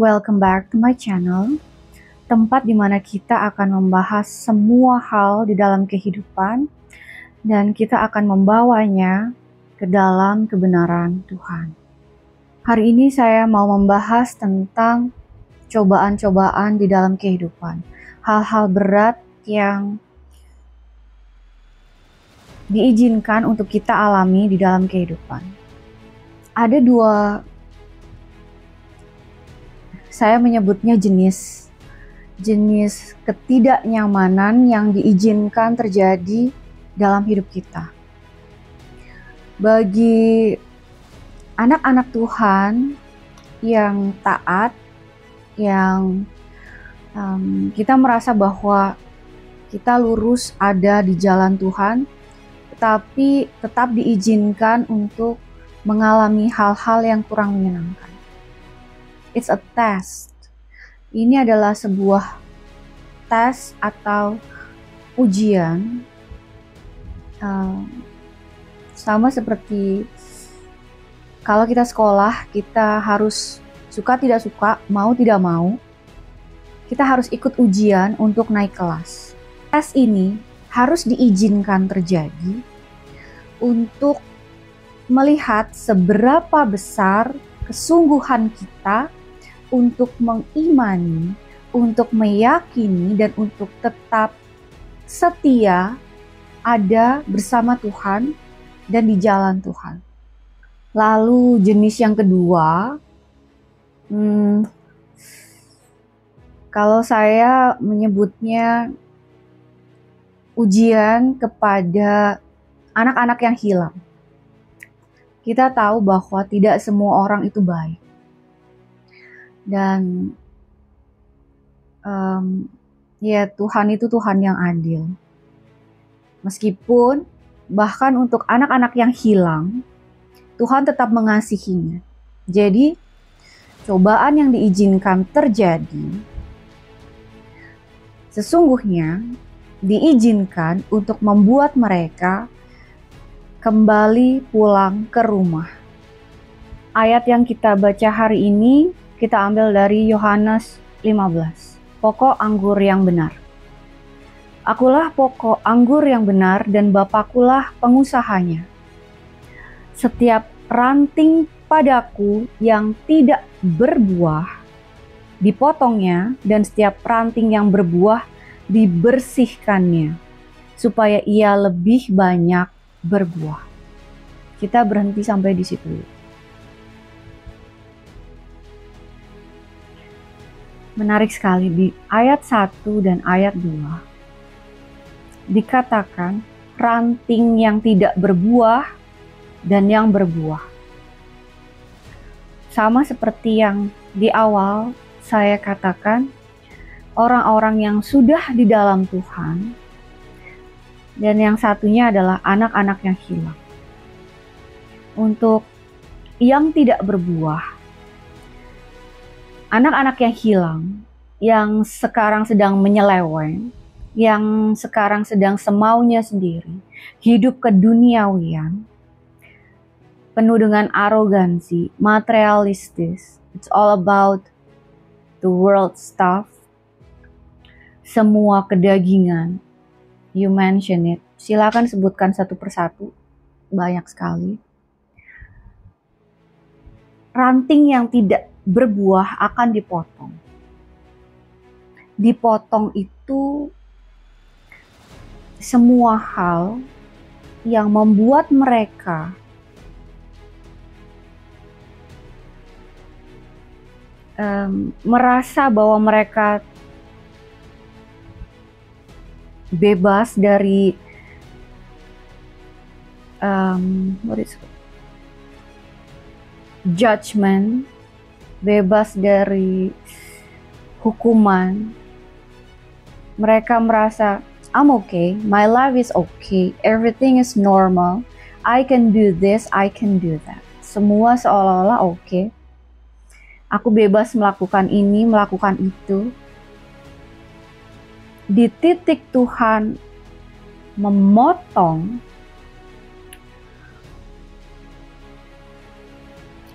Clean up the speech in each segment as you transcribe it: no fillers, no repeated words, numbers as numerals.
Welcome back to my channel, tempat di mana kita akan membahas semua hal di dalam kehidupan dan kita akan membawanya ke dalam kebenaran Tuhan. Hari ini saya mau membahas tentang cobaan-cobaan di dalam kehidupan, hal-hal berat yang diizinkan untuk kita alami di dalam kehidupan. Ada dua, saya menyebutnya jenis ketidaknyamanan yang diizinkan terjadi dalam hidup kita. Bagi anak-anak Tuhan yang taat, yang kita merasa bahwa kita lurus ada di jalan Tuhan, tetapi tetap diizinkan untuk mengalami hal-hal yang kurang menyenangkan. It's a test. Ini adalah sebuah tes atau ujian, sama seperti kalau kita sekolah, kita harus suka tidak suka, mau tidak mau, kita harus ikut ujian untuk naik kelas. Tes ini harus diizinkan terjadi untuk melihat seberapa besar kesungguhan kita untuk mengimani, untuk meyakini, dan untuk tetap setia ada bersama Tuhan dan di jalan Tuhan. Lalu jenis yang kedua, kalau saya menyebutnya ujian kepada anak-anak yang hilang. Kita tahu bahwa tidak semua orang itu baik. Dan Tuhan itu Tuhan yang adil. Meskipun bahkan untuk anak-anak yang hilang, Tuhan tetap mengasihinya. Jadi cobaan yang diizinkan terjadi sesungguhnya diizinkan untuk membuat mereka kembali pulang ke rumah. Ayat yang kita baca hari ini kita ambil dari Yohanes 15. Pokok anggur yang benar. Akulah pokok anggur yang benar dan Bapakkulah pengusahanya. Setiap ranting padaku yang tidak berbuah dipotongnya, dan setiap ranting yang berbuah dibersihkannya, supaya ia lebih banyak berbuah. Kita berhenti sampai di situ. Menarik sekali di ayat 1 dan ayat 2. Dikatakan ranting yang tidak berbuah dan yang berbuah. Sama seperti yang di awal saya katakan, orang-orang yang sudah di dalam Tuhan, dan yang satunya adalah anak-anak yang hilang. Untuk yang tidak berbuah, anak-anak yang hilang, yang sekarang sedang menyeleweng, yang sekarang sedang semaunya sendiri, hidup keduniawian, penuh dengan arogansi, materialistis, it's all about the world stuff, semua kedagingan. You mention it. Silakan sebutkan satu persatu. Banyak sekali. Ranting yang tidak berbuah akan dipotong. Dipotong itu semua hal yang membuat mereka merasa bahwa mereka bebas dari judgment, bebas dari hukuman. Mereka merasa, I'm okay, my life is okay, everything is normal, I can do this, I can do that. Semua seolah-olah okay. Aku bebas melakukan ini, melakukan itu. Di titik Tuhan memotong,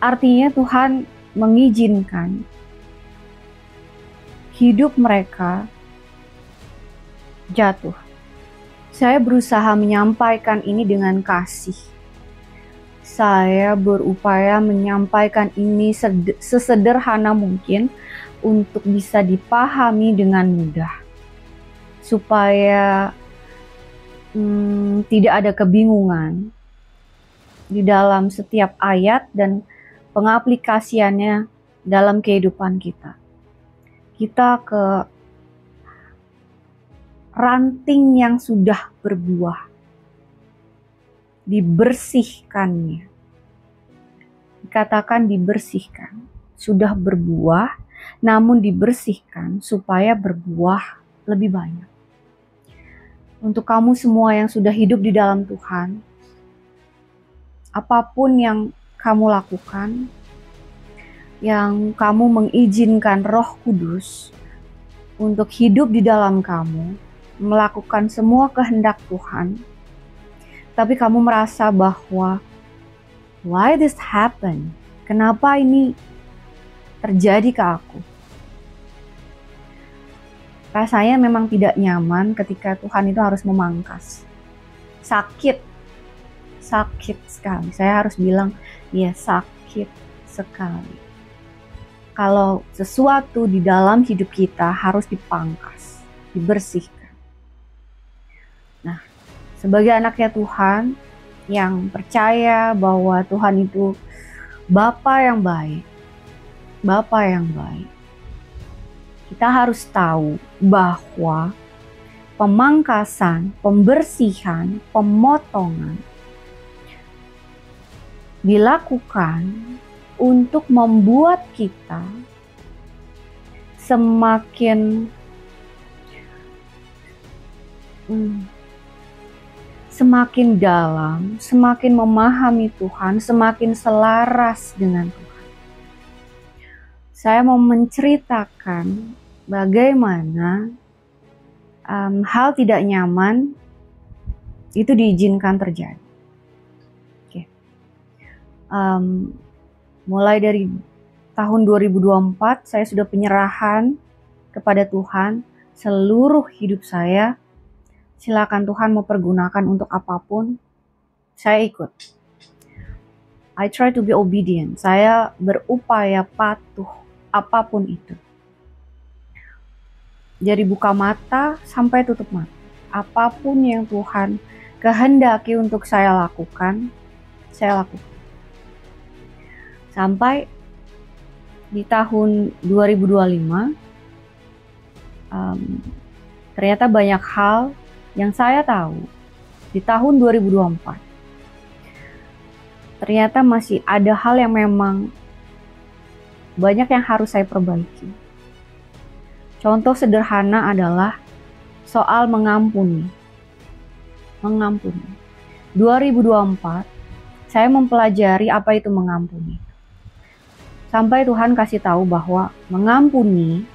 artinya Tuhan mengizinkan hidup mereka jatuh. Saya berusaha menyampaikan ini dengan kasih. Saya berupaya menyampaikan ini sesederhana mungkin untuk bisa dipahami dengan mudah. Supaya tidak ada kebingungan di dalam setiap ayat dan pengaplikasiannya dalam kehidupan kita. Kita ke ranting yang sudah berbuah, dibersihkannya. Dikatakan dibersihkan, sudah berbuah, namun dibersihkan supaya berbuah lebih banyak. Untuk kamu semua yang sudah hidup di dalam Tuhan, apapun yang kamu lakukan, yang kamu mengizinkan Roh Kudus untuk hidup di dalam kamu, melakukan semua kehendak Tuhan, tapi kamu merasa bahwa why this happen? Kenapa ini terjadi ke aku? Rasanya memang tidak nyaman ketika Tuhan itu harus memangkas. Sakit sekali. Saya harus bilang, ya sakit sekali. Kalau sesuatu di dalam hidup kita harus dipangkas, dibersihkan. Nah, sebagai anaknya Tuhan yang percaya bahwa Tuhan itu Bapa yang baik, kita harus tahu bahwa pemangkasan, pembersihan, pemotongan dilakukan untuk membuat kita semakin dalam, semakin memahami Tuhan, semakin selaras dengan Tuhan. Saya mau menceritakan bagaimana hal tidak nyaman itu diizinkan terjadi. Oke. Mulai dari tahun 2024 saya sudah penyerahan kepada Tuhan seluruh hidup saya. Silakan Tuhan mau pergunakan untuk apapun, saya ikut. I try to be obedient. Saya berupaya patuh apapun itu. Dari buka mata sampai tutup mata. Apapun yang Tuhan kehendaki untuk saya lakukan, saya lakukan. Sampai di tahun 2025, ternyata banyak hal yang saya tahu di tahun 2024. Ternyata masih ada hal yang memang banyak yang harus saya perbaiki. Contoh sederhana adalah soal mengampuni. 2024, saya mempelajari apa itu mengampuni. Sampai Tuhan kasih tahu bahwa mengampuni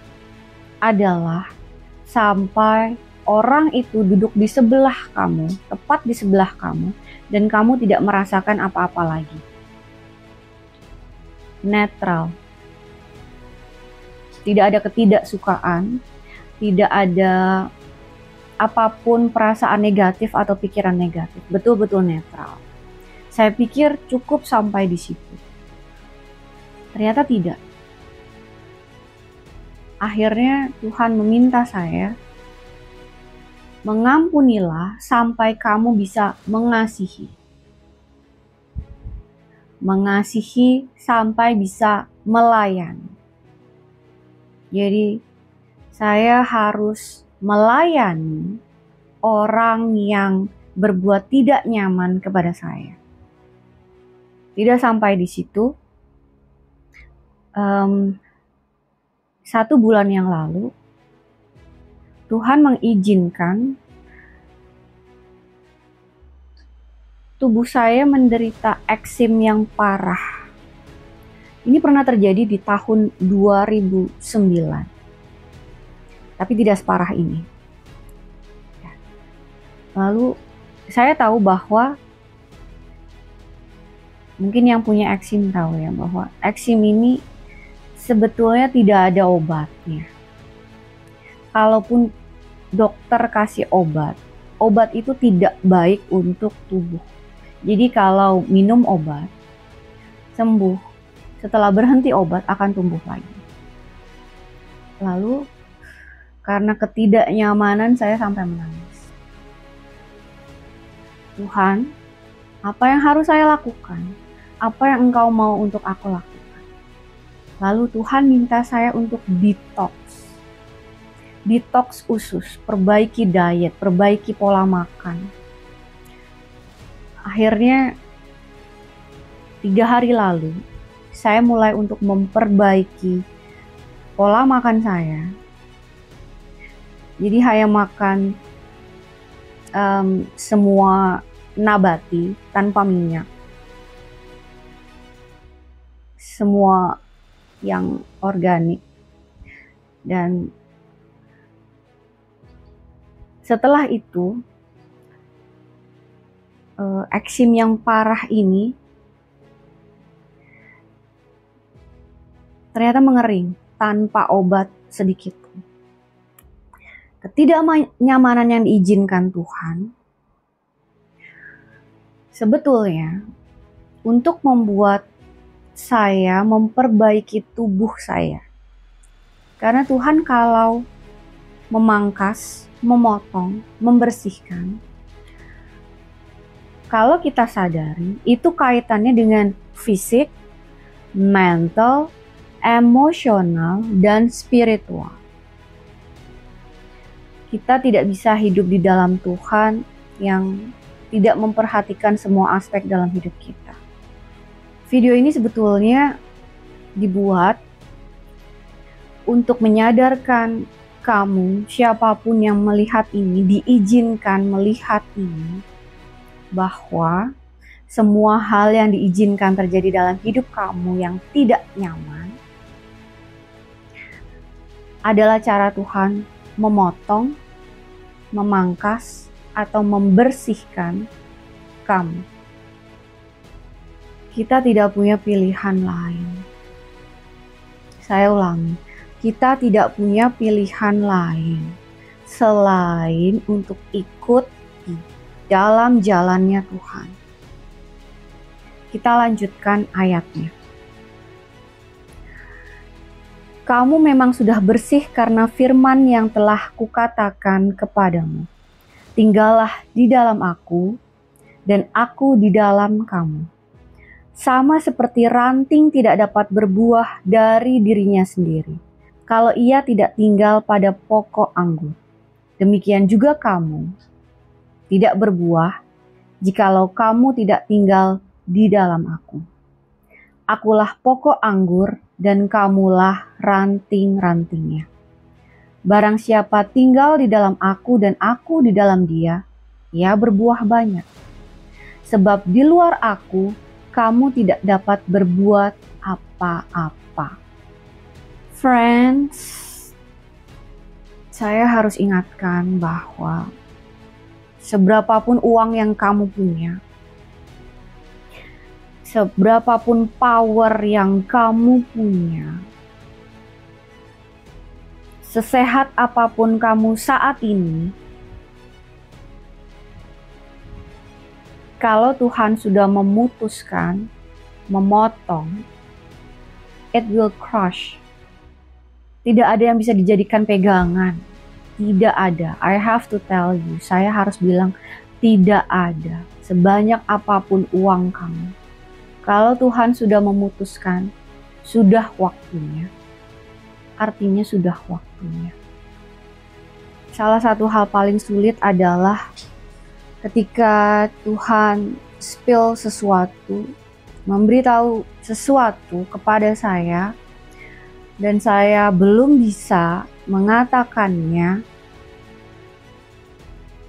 adalah sampai orang itu duduk di sebelah kamu, tepat di sebelah kamu, dan kamu tidak merasakan apa-apa lagi. Netral. Tidak ada ketidaksukaan, tidak ada apapun perasaan negatif atau pikiran negatif. Betul-betul netral. Saya pikir cukup sampai di situ. Ternyata tidak. Akhirnya Tuhan meminta saya, mengampunilah sampai kamu bisa mengasihi. Mengasihi sampai bisa melayani. Jadi saya harus melayani orang yang berbuat tidak nyaman kepada saya. Tidak sampai di situ. 1 bulan yang lalu, Tuhan mengizinkan tubuh saya menderita eksim yang parah. Ini pernah terjadi di tahun 2009. Tapi tidak separah ini. Lalu saya tahu bahwa mungkin yang punya eksim tahu ya bahwa eksim ini sebetulnya tidak ada obatnya. kalaupun dokter kasih obat, obat itu tidak baik untuk tubuh. Jadi kalau minum obat, sembuh, setelah berhenti obat akan tumbuh lagi. Lalu karena ketidaknyamanan saya sampai menangis. Tuhan, apa yang harus saya lakukan? Apa yang Engkau mau untuk aku lakukan? Lalu Tuhan minta saya untuk detox. Detox usus, perbaiki diet, perbaiki pola makan. Akhirnya 3 hari lalu, saya mulai untuk memperbaiki pola makan saya. Jadi hanya makan semua nabati tanpa minyak. Semua yang organik. Dan setelah itu, eksim yang parah ini ternyata mengering tanpa obat sedikit. Ketidaknyamanan yang diizinkan Tuhan sebetulnya untuk membuat saya memperbaiki tubuh saya. Karena Tuhan kalau memangkas, memotong, membersihkan, kalau kita sadari itu kaitannya dengan fisik, mental, emosional, dan spiritual. Kita tidak bisa hidup di dalam Tuhan yang tidak memperhatikan semua aspek dalam hidup kita. Video ini sebetulnya dibuat untuk menyadarkan kamu, siapapun yang melihat ini, diizinkan melihat ini, bahwa semua hal yang diizinkan terjadi dalam hidup kamu yang tidak nyaman adalah cara Tuhan memotong, memangkas, atau membersihkan kamu. Kita tidak punya pilihan lain. Saya ulangi, kita tidak punya pilihan lain selain untuk ikut di dalam jalannya Tuhan. Kita lanjutkan ayatnya. Kamu memang sudah bersih karena firman yang telah kukatakan kepadamu. Tinggallah di dalam aku, dan aku di dalam kamu. Sama seperti ranting tidak dapat berbuah dari dirinya sendiri, kalau ia tidak tinggal pada pokok anggur. Demikian juga kamu tidak berbuah, jikalau kamu tidak tinggal di dalam aku. Akulah pokok anggur, dan kamulah ranting-rantingnya. Barang siapa tinggal di dalam aku dan aku di dalam dia, ia berbuah banyak. Sebab di luar aku, kamu tidak dapat berbuat apa-apa. Friends, saya harus ingatkan bahwa seberapapun uang yang kamu punya, seberapapun power yang kamu punya, sesehat apapun kamu saat ini, kalau Tuhan sudah memutuskan, memotong, it will crush. Tidak ada yang bisa dijadikan pegangan. Tidak ada. I have to tell you. Saya harus bilang tidak ada. Sebanyak apapun uang kamu. Kalau Tuhan sudah memutuskan, sudah waktunya. Artinya sudah waktunya. Salah satu hal paling sulit adalah ketika Tuhan spill sesuatu, memberitahu sesuatu kepada saya, dan saya belum bisa mengatakannya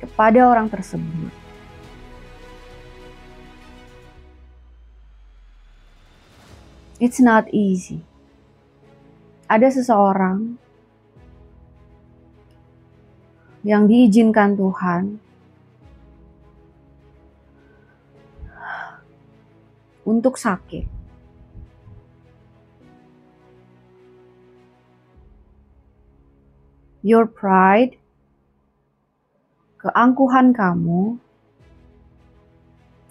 kepada orang tersebut. It's not easy. Ada seseorang yang diizinkan Tuhan untuk sakit. Your pride, keangkuhan kamu,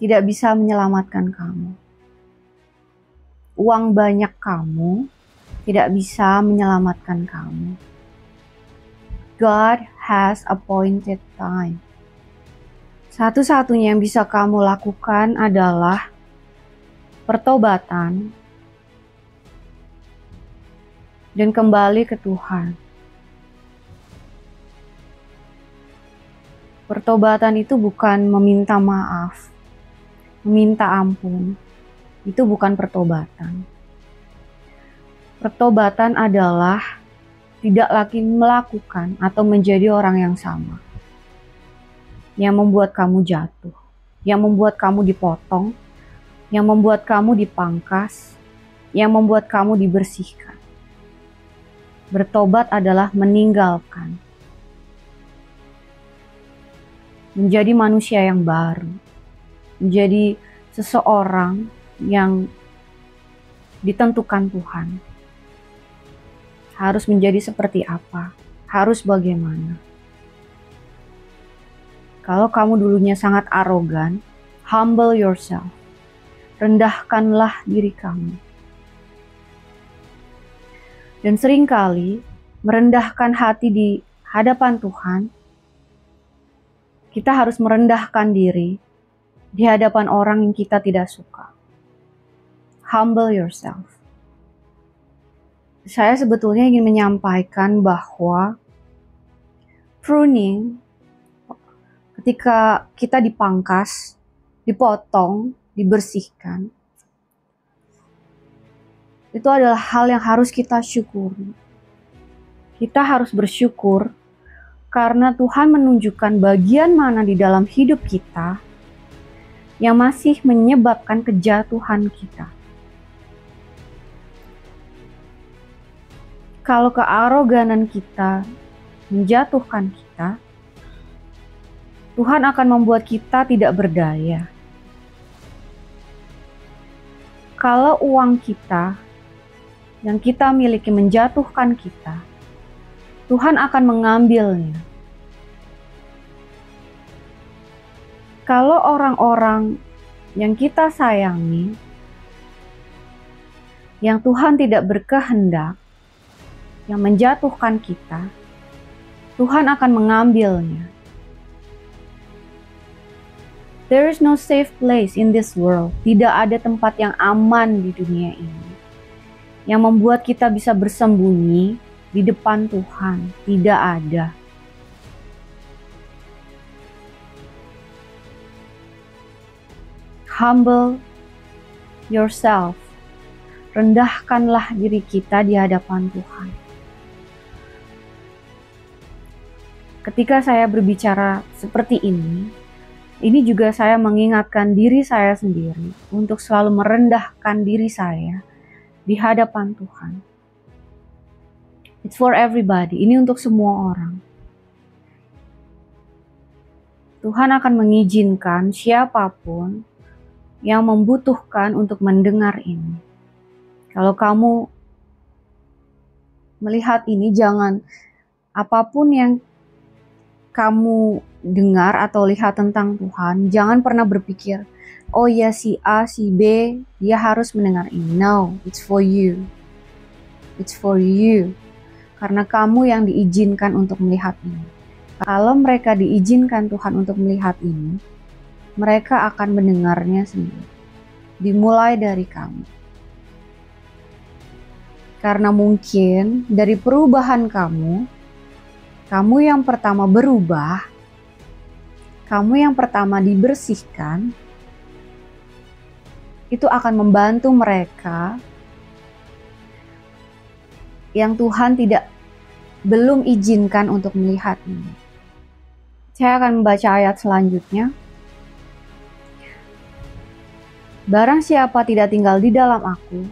tidak bisa menyelamatkan kamu. Uang banyak kamu tidak bisa menyelamatkan kamu. God has appointed time. Satu-satunya yang bisa kamu lakukan adalah pertobatan dan kembali ke Tuhan. Pertobatan itu bukan meminta maaf, meminta ampun. Itu bukan pertobatan. Pertobatan adalah tidak lagi melakukan atau menjadi orang yang sama. Yang membuat kamu jatuh, yang membuat kamu dipotong, yang membuat kamu dipangkas, yang membuat kamu dibersihkan. Bertobat adalah meninggalkan. Menjadi manusia yang baru. Menjadi seseorang yang ditentukan Tuhan. Harus menjadi seperti apa? Harus bagaimana? Kalau kamu dulunya sangat arogan, humble yourself. Rendahkanlah diri kamu. Dan seringkali merendahkan hati di hadapan Tuhan, kita harus merendahkan diri di hadapan orang yang kita tidak suka. Humble yourself. Saya sebetulnya ingin menyampaikan bahwa pruning, ketika kita dipangkas, dipotong, dibersihkan, itu adalah hal yang harus kita syukuri. Kita harus bersyukur karena Tuhan menunjukkan bagian mana di dalam hidup kita yang masih menyebabkan kejatuhan kita. Kalau kearoganan kita menjatuhkan kita, Tuhan akan membuat kita tidak berdaya. Kalau uang kita yang kita miliki menjatuhkan kita, Tuhan akan mengambilnya. Kalau orang-orang yang kita sayangi, yang Tuhan tidak berkehendak, yang menjatuhkan kita, Tuhan akan mengambilnya. There is no safe place in this world. Tidak ada tempat yang aman di dunia ini yang membuat kita bisa bersembunyi di depan Tuhan. Tidak ada. Humble yourself. Rendahkanlah diri kita di hadapan Tuhan. Ketika saya berbicara seperti ini juga saya mengingatkan diri saya sendiri untuk selalu merendahkan diri saya di hadapan Tuhan. It's for everybody. Ini untuk semua orang. Tuhan akan mengizinkan siapapun yang membutuhkan untuk mendengar ini. Kalau kamu melihat ini, jangan apapun yang kamu dengar atau lihat tentang Tuhan, jangan pernah berpikir, oh ya si A, si B, dia harus mendengar ini. No, it's for you. It's for you. Karena kamu yang diizinkan untuk melihat ini. Kalau mereka diizinkan Tuhan untuk melihat ini, mereka akan mendengarnya sendiri. Dimulai dari kamu. Karena mungkin dari perubahan kamu yang pertama berubah, kamu yang pertama dibersihkan, itu akan membantu mereka yang Tuhan belum izinkan untuk melihat ini. Saya akan membaca ayat selanjutnya. Barang siapa tidak tinggal di dalam aku,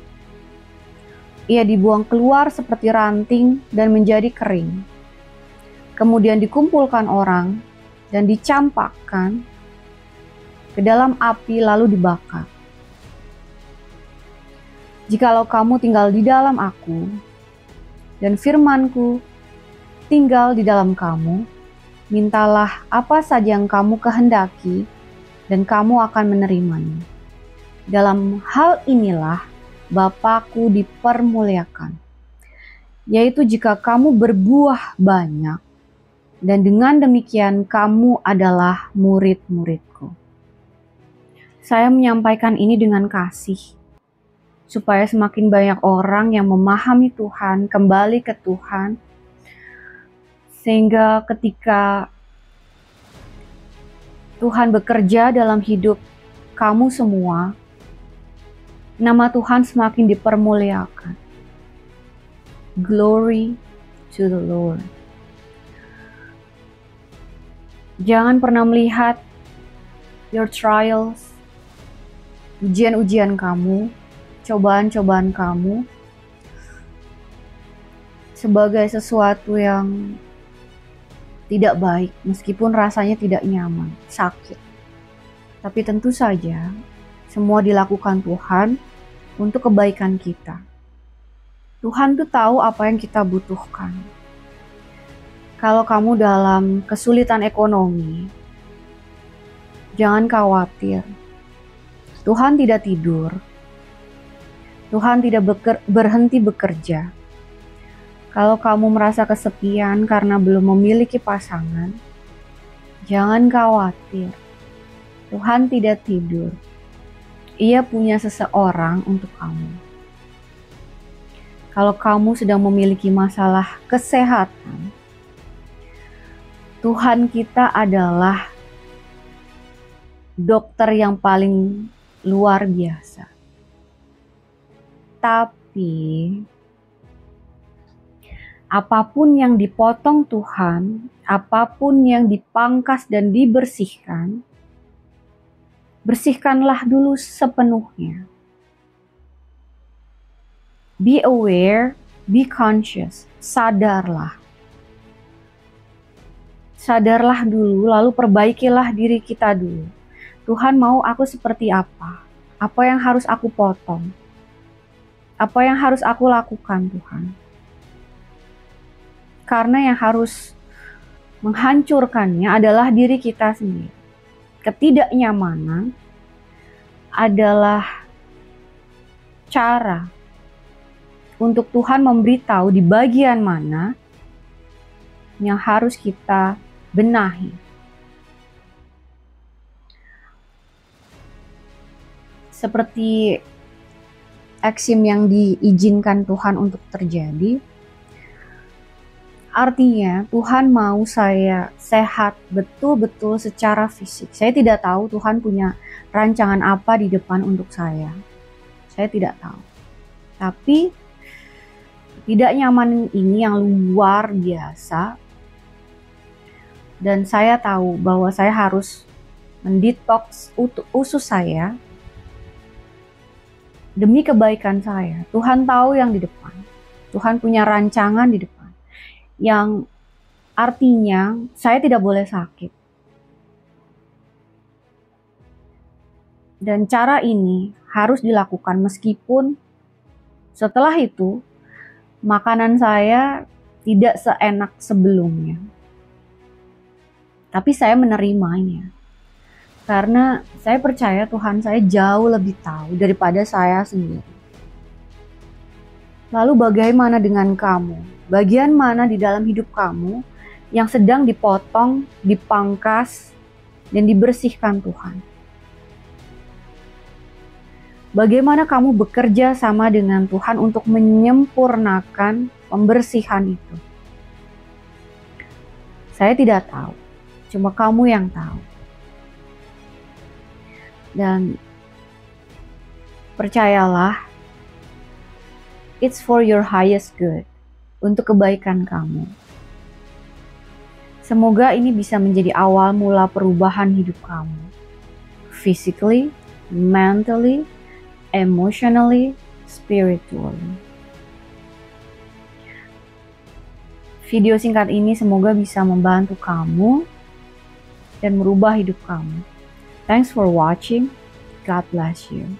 ia dibuang keluar seperti ranting dan menjadi kering. Kemudian dikumpulkan orang dan dicampakkan ke dalam api lalu dibakar. Jikalau kamu tinggal di dalam aku dan firman-Ku tinggal di dalam kamu. Mintalah apa saja yang kamu kehendaki, dan kamu akan menerimanya. Dalam hal inilah Bapa-Ku dipermuliakan, yaitu jika kamu berbuah banyak, dan dengan demikian kamu adalah murid-murid-Ku. Saya menyampaikan ini dengan kasih, supaya semakin banyak orang yang memahami Tuhan, kembali ke Tuhan, sehingga ketika Tuhan bekerja dalam hidup kamu semua, nama Tuhan semakin dipermuliakan. Glory to the Lord. Jangan pernah melihat your trials, ujian-ujian kamu, cobaan-cobaan kamu, sebagai sesuatu yang tidak baik, meskipun rasanya tidak nyaman, sakit. Tapi tentu saja, semua dilakukan Tuhan untuk kebaikan kita. Tuhan tuh tahu apa yang kita butuhkan. Kalau kamu dalam kesulitan ekonomi, jangan khawatir. Tuhan tidak tidur. Tuhan tidak berhenti bekerja. Kalau kamu merasa kesepian karena belum memiliki pasangan, jangan khawatir. Tuhan tidak tidur. Ia punya seseorang untuk kamu. Kalau kamu sedang memiliki masalah kesehatan, Tuhan kita adalah dokter yang paling luar biasa. Tapi apapun yang dipotong Tuhan, apapun yang dipangkas dan dibersihkan, bersihkanlah dulu sepenuhnya. Be aware, be conscious, sadarlah. Sadarlah dulu, lalu perbaikilah diri kita dulu. Tuhan mau aku seperti apa? Apa yang harus aku potong? Apa yang harus aku lakukan, Tuhan? Karena yang harus menghancurkannya adalah diri kita sendiri. Ketidaknyamanan adalah cara untuk Tuhan memberitahu di bagian mana yang harus kita benahi. Seperti eksim yang diizinkan Tuhan untuk terjadi, artinya Tuhan mau saya sehat betul-betul secara fisik. Saya tidak tahu Tuhan punya rancangan apa di depan untuk saya. Saya tidak tahu. Tapi ketidaknyamanan ini yang luar biasa. Dan saya tahu bahwa saya harus mendetoks usus saya demi kebaikan saya. Tuhan tahu yang di depan. Tuhan punya rancangan di depan. Yang artinya saya tidak boleh sakit. Dan cara ini harus dilakukan meskipun setelah itu makanan saya tidak seenak sebelumnya. Tapi saya menerimanya. Karena saya percaya Tuhan saya jauh lebih tahu daripada saya sendiri. Lalu bagaimana dengan kamu? Bagian mana di dalam hidup kamu yang sedang dipotong, dipangkas, dan dibersihkan Tuhan? Bagaimana kamu bekerja sama dengan Tuhan untuk menyempurnakan pembersihan itu? Saya tidak tahu, cuma kamu yang tahu. Dan percayalah, it's for your highest good, untuk kebaikan kamu. Semoga ini bisa menjadi awal mula perubahan hidup kamu. Physically, mentally, emotionally, spiritually. Video singkat ini semoga bisa membantu kamu dan merubah hidup kamu. Thanks for watching. God bless you.